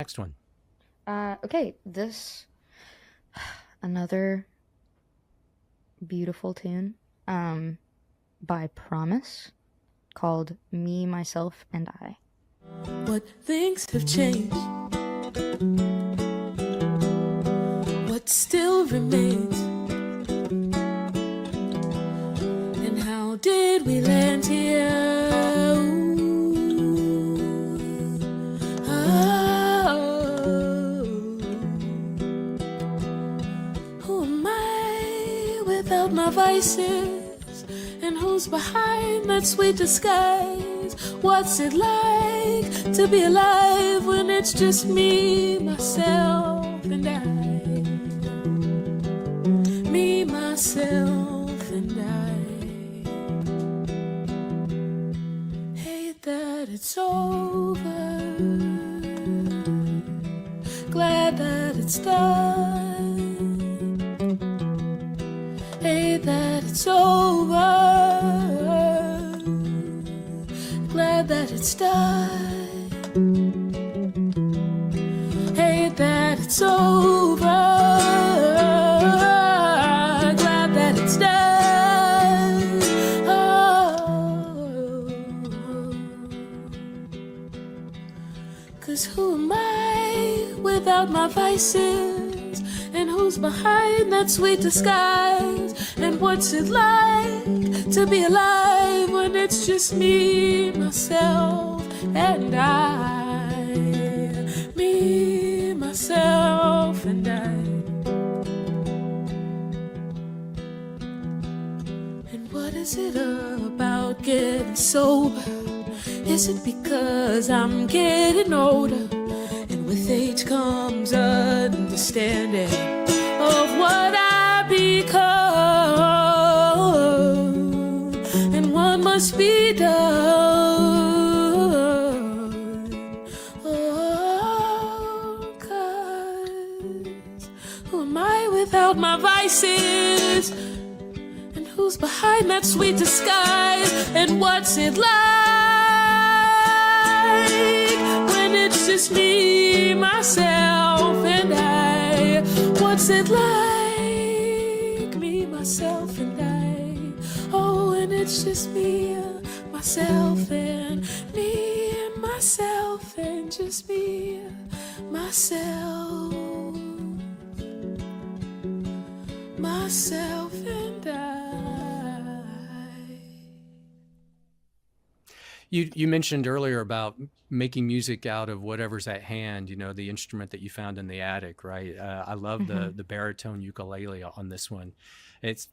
next one? Okay, this another beautiful tune by Promise called Me, Myself, and I. What things have changed, what still remains, and how did we land here? Ooh, oh. Who am I without my vices? And who's behind that sweet disguise? What's it like to be alive when it's just me, myself, and I? Me, myself, and I. Hate that it's over, glad that it's done. Hate that it's over, glad that it's done. Hate that it's over, glad that it's done. Oh, 'cause who am I without my vices? And who's behind that sweet disguise? And what's it like to be alive when it's just me, myself, and I? Me, myself, and I. And what is it about getting sober? Is it because I'm getting older? And with age comes understanding of what I become, and what must be done. Oh, 'cause who am I without my vices? And who's behind that sweet disguise? And what's it like when it's just me, myself, and I? What's it like, me, myself, and I? Oh, and it's just me, myself, and me, and myself, and just me, myself, myself, and I. You mentioned earlier about making music out of whatever's at hand, you know, the instrument that you found in the attic, right? I love the baritone ukulele on this one. It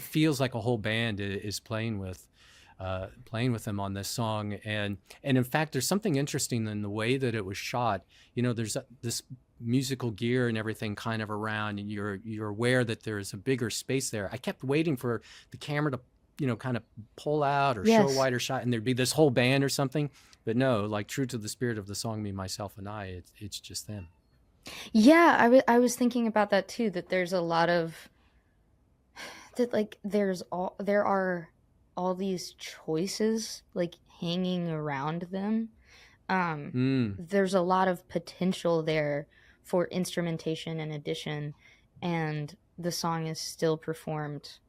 feels like a whole band is playing with them on this song, and in fact, there's something interesting in the way that it was shot. You know, there's this musical gear and everything kind of around, and you're aware that there's a bigger space there. I kept waiting for the camera to, you know, kind of pull out or show a wider shot, and there'd be this whole band or something. But no, like true to the spirit of the song, Me, Myself, and I, it's just them. Yeah, I was thinking about that too, that there's a lot of that, like there are all these choices like hanging around them. There's a lot of potential there for instrumentation and addition, and the song is still performed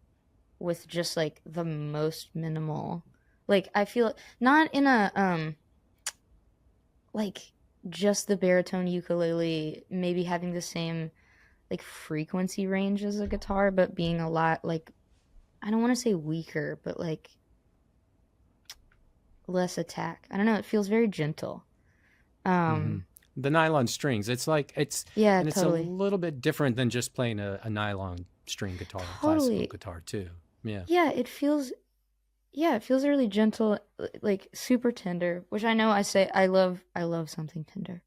with just like the most minimal, like I feel not in a like just the baritone ukulele maybe having the same like frequency range as a guitar, but being a lot like, I don't want to say weaker, but like less attack. I don't know, it feels very gentle. The nylon strings, it's Yeah, and it's a totally. little bit different than just playing a nylon string guitar, classical Totally. guitar too. Yeah. Yeah, it feels really gentle, like super tender, which I know I love something tender.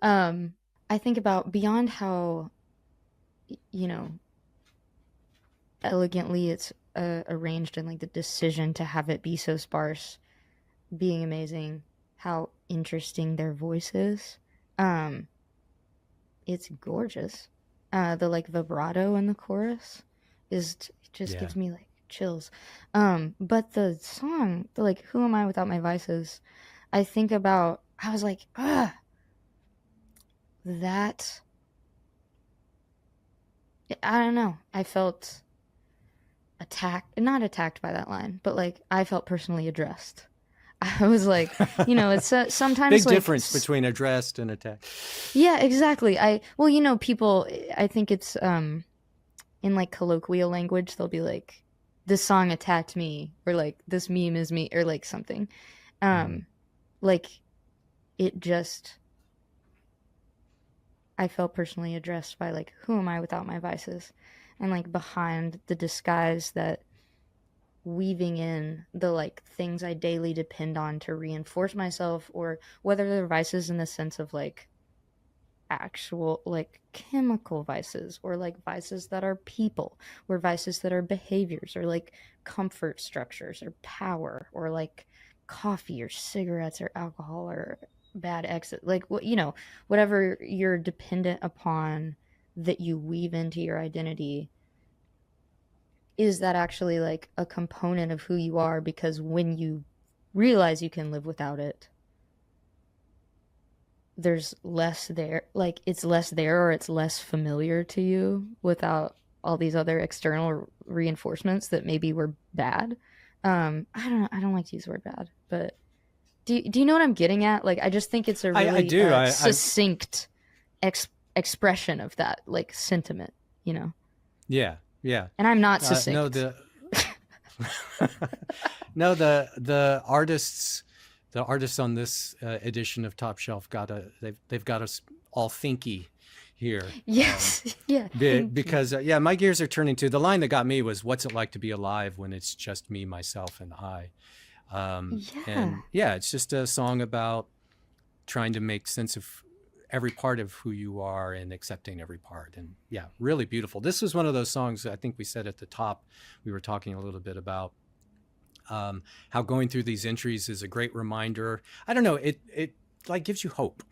I think about beyond how, you know, elegantly it's arranged, and like the decision to have it be so sparse being amazing, how interesting their voice is. Um, it's gorgeous. The like vibrato in the chorus just Yeah. gives me like chills. But the song, the like "Who Am I Without My Vices," I think about. I was like, that, I don't know, I felt attacked, not attacked by that line, but like I felt personally addressed. I was like, you know, it's sometimes Big like difference between addressed and attacked. yeah, exactly. Well, you know, people, I think it's in like colloquial language, they'll be like, this song attacked me, or like this meme is me, or like something. Mm. Like it just, I felt personally addressed by like, who am I without my vices? And like behind the disguise that weaving in the like things I daily depend on to reinforce myself, or whether they're vices in the sense of like actual like chemical vices, or like vices that are people, or vices that are behaviors, or like comfort structures, or power, or like coffee or cigarettes or alcohol or bad exit, like what, you know, whatever you're dependent upon that you weave into your identity, is that actually like a component of who you are? Because when you realize you can live without it, there's less there, like it's less there, or it's less familiar to you without all these other external reinforcements that maybe were bad. I don't like to use the word bad, but do you know what I'm getting at? Like I just think it's a I really do. succinct expression of that like sentiment, you know. Yeah, yeah. And I'm not No, succinct. no, the artists on this edition of Top Shelf they've got us all thinky here. Yes. Yeah, thank you. Because yeah, my gears are turning to the line that got me was, "What's it like to be alive when it's just me, myself, and I?" Yeah. And yeah, it's just a song about trying to make sense of every part of who you are and accepting every part. And yeah, really beautiful. This was one of those songs, I think we said at the top, we were talking a little bit about how going through these entries is a great reminder. I don't know, it like gives you hope.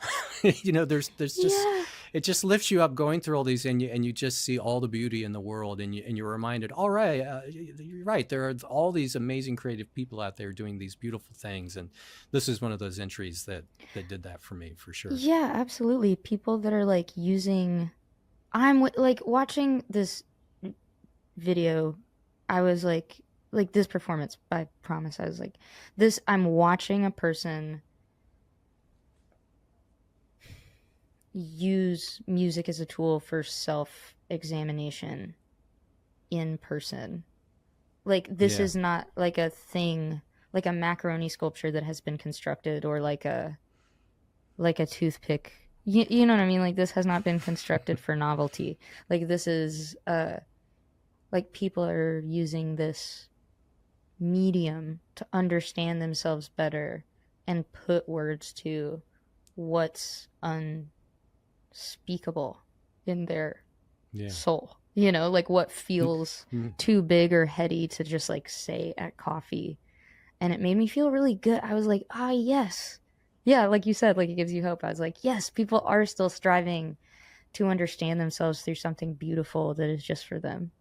You know, there's just, Yeah. it just lifts you up going through all these, and you just see all the beauty in the world, and you're reminded, all right, you're right, there are all these amazing creative people out there doing these beautiful things, and this is one of those entries that did that for me, for sure. Yeah, absolutely. People that are like using, like watching this video, I was like this performance by Promise, I was like, this, I'm watching a person use music as a tool for self-examination in person. Like this Yeah. is not like a thing, like a macaroni sculpture that has been constructed, or like a toothpick. You know what I mean? Like this has not been constructed for novelty. Like this is like people are using this medium to understand themselves better and put words to what's unspeakable in their Yeah. soul. You know, like what feels Mhm. too big or heady to just like say at coffee. And it made me feel really good. I was like, ah, yes. Yeah, like you said, like it gives you hope. I was like, yes, people are still striving to understand themselves through something beautiful that is just for them.